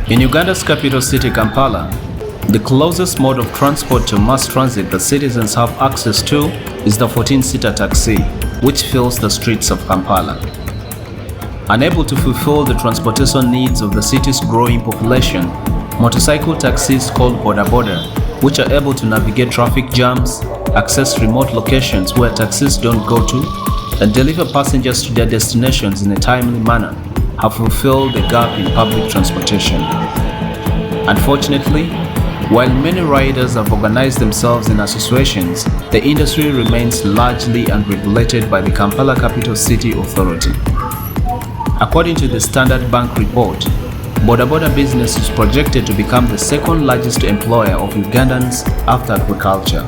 In Uganda's capital city, Kampala, the closest mode of transport to mass transit that citizens have access to is the 14-seater taxi, which fills the streets of Kampala. Unable to fulfill the transportation needs of the city's growing population, motorcycle taxis called Bodaboda, which are able to navigate traffic jams, access remote locations where taxis don't go to, and deliver passengers to their destinations in a timely manner, have fulfilled the gap in public transportation. Unfortunately, while many riders have organized themselves in associations, the industry remains largely unregulated by the Kampala Capital City Authority. According to the Standard Bank report, Bodaboda business is projected to become the second largest employer of Ugandans after agriculture.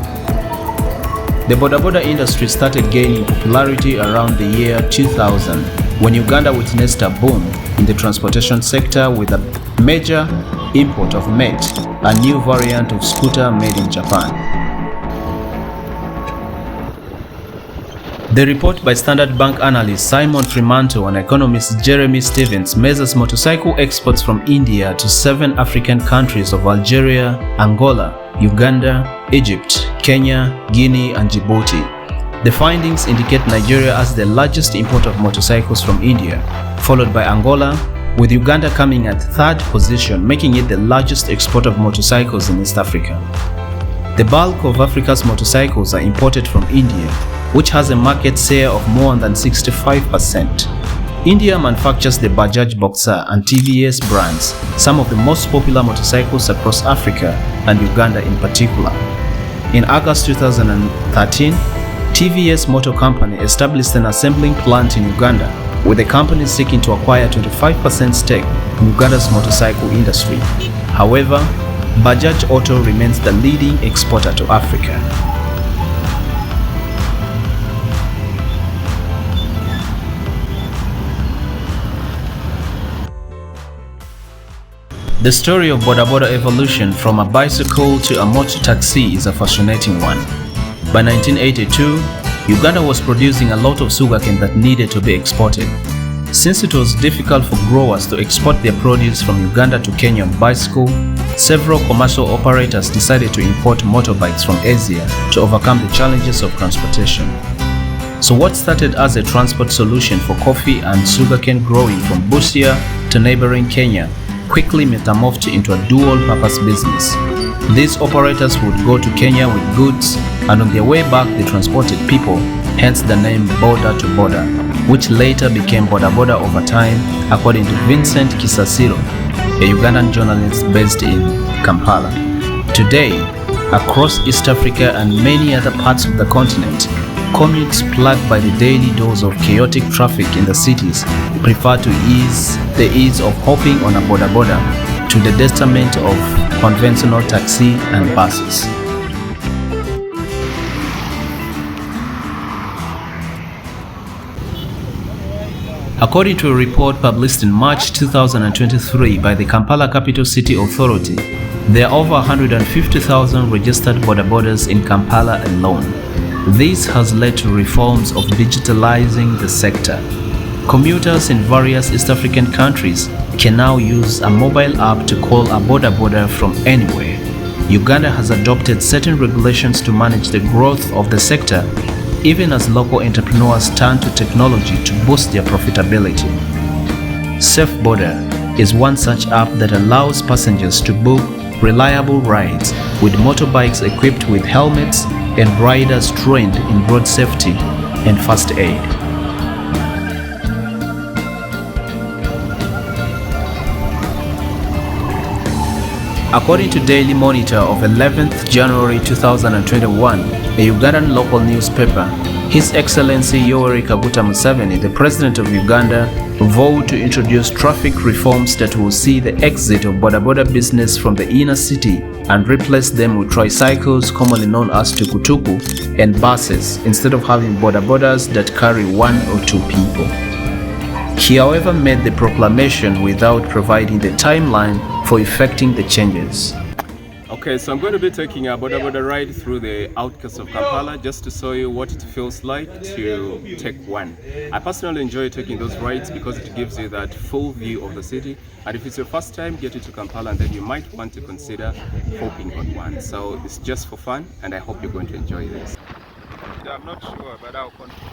The Bodaboda industry started gaining popularity around the year 2000 when Uganda witnessed a boom in the transportation sector with a major import of Mate, a new variant of scooter made in Japan. The report by Standard Bank analyst Simon Fremantle and economist Jeremy Stevens measures motorcycle exports from India to 7 African countries of Algeria, Angola, Uganda, Egypt, Kenya, Guinea, and Djibouti. The findings indicate Nigeria as the largest importer of motorcycles from India, followed by Angola, with Uganda coming at 3rd position, making it the largest exporter of motorcycles in East Africa. The bulk of Africa's motorcycles are imported from India, which has a market share of more than 65%. India manufactures the Bajaj Boxer and TVS brands, some of the most popular motorcycles across Africa and Uganda in particular. In August 2013, TVS Motor Company established an assembling plant in Uganda, with the company seeking to acquire 25% stake in Uganda's motorcycle industry. However, Bajaj Auto remains the leading exporter to Africa. The story of Bodaboda evolution from a bicycle to a motor taxi is a fascinating one. By 1982, Uganda was producing a lot of sugarcane that needed to be exported. Since it was difficult for growers to export their produce from Uganda to Kenya on bicycle, several commercial operators decided to import motorbikes from Asia to overcome the challenges of transportation. So what started as a transport solution for coffee and sugarcane growing from Busia to neighboring Kenya quickly metamorphed into a dual-purpose business. These operators would go to Kenya with goods, and on their way back they transported people, hence the name Boda to Boda, which later became Bodaboda over time, according to Vincent Kisasiro, a Ugandan journalist based in Kampala. Today, across East Africa and many other parts of the continent, commutes plagued by the daily dose of chaotic traffic in the cities prefer to the ease of hopping on a bodaboda to the detriment of conventional taxi and buses. According to a report published in March 2023 by the Kampala Capital City Authority, there are over 150,000 registered bodabodas in Kampala alone. This has led to reforms of digitalizing the sector. Commuters in various East African countries can now use a mobile app to call a bodaboda from anywhere. Uganda has adopted certain regulations to manage the growth of the sector, even as local entrepreneurs turn to technology to boost their profitability. SafeBoda is one such app that allows passengers to book reliable rides with motorbikes equipped with helmets and riders trained in road safety and first aid. According to Daily Monitor of 11th January 2021, a Ugandan local newspaper, His Excellency Yoweri Kaguta Museveni, the President of Uganda, vowed to introduce traffic reforms that will see the exit of bodaboda business from the inner city and replace them with tricycles, commonly known as tukutuku, and buses, instead of having bodabodas that carry 1 or 2 people. He, however, made the proclamation without providing the timeline for effecting the changes. Okay, so I'm going to be taking a Bodaboda ride through the outskirts of Kampala just to show you what it feels like to take one. I personally enjoy taking those rides because it gives you that full view of the city, and if it's your first time getting to Kampala, then you might want to consider hopping on one. So it's just for fun, and I hope you're going to enjoy this. I'm not sure, but I'll continue.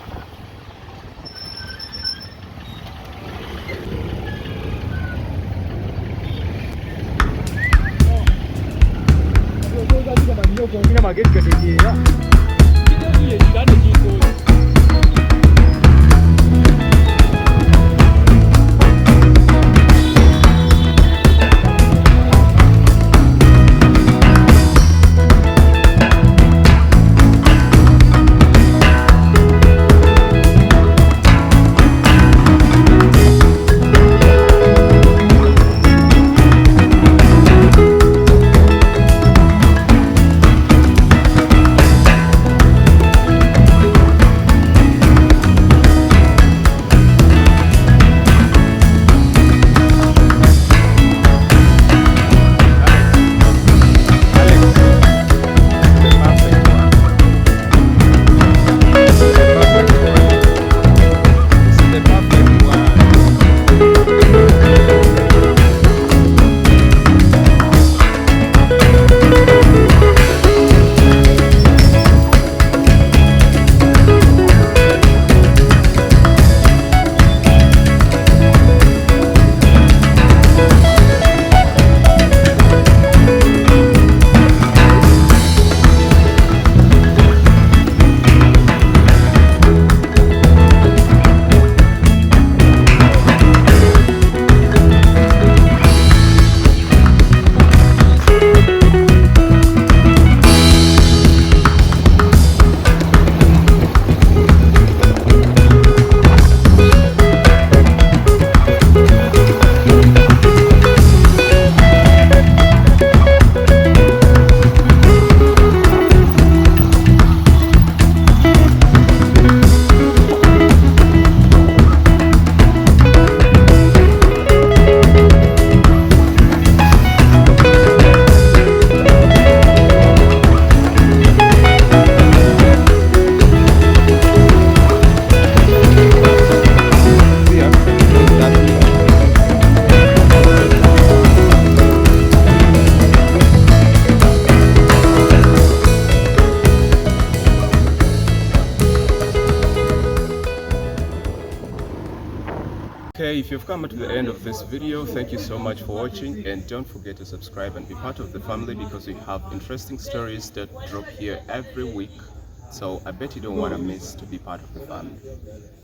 Okay, if you've come to the end of this video, thank you so much for watching, and don't forget to subscribe and be part of the family because we have interesting stories that drop here every week. So I bet you don't want to miss to be part of the family.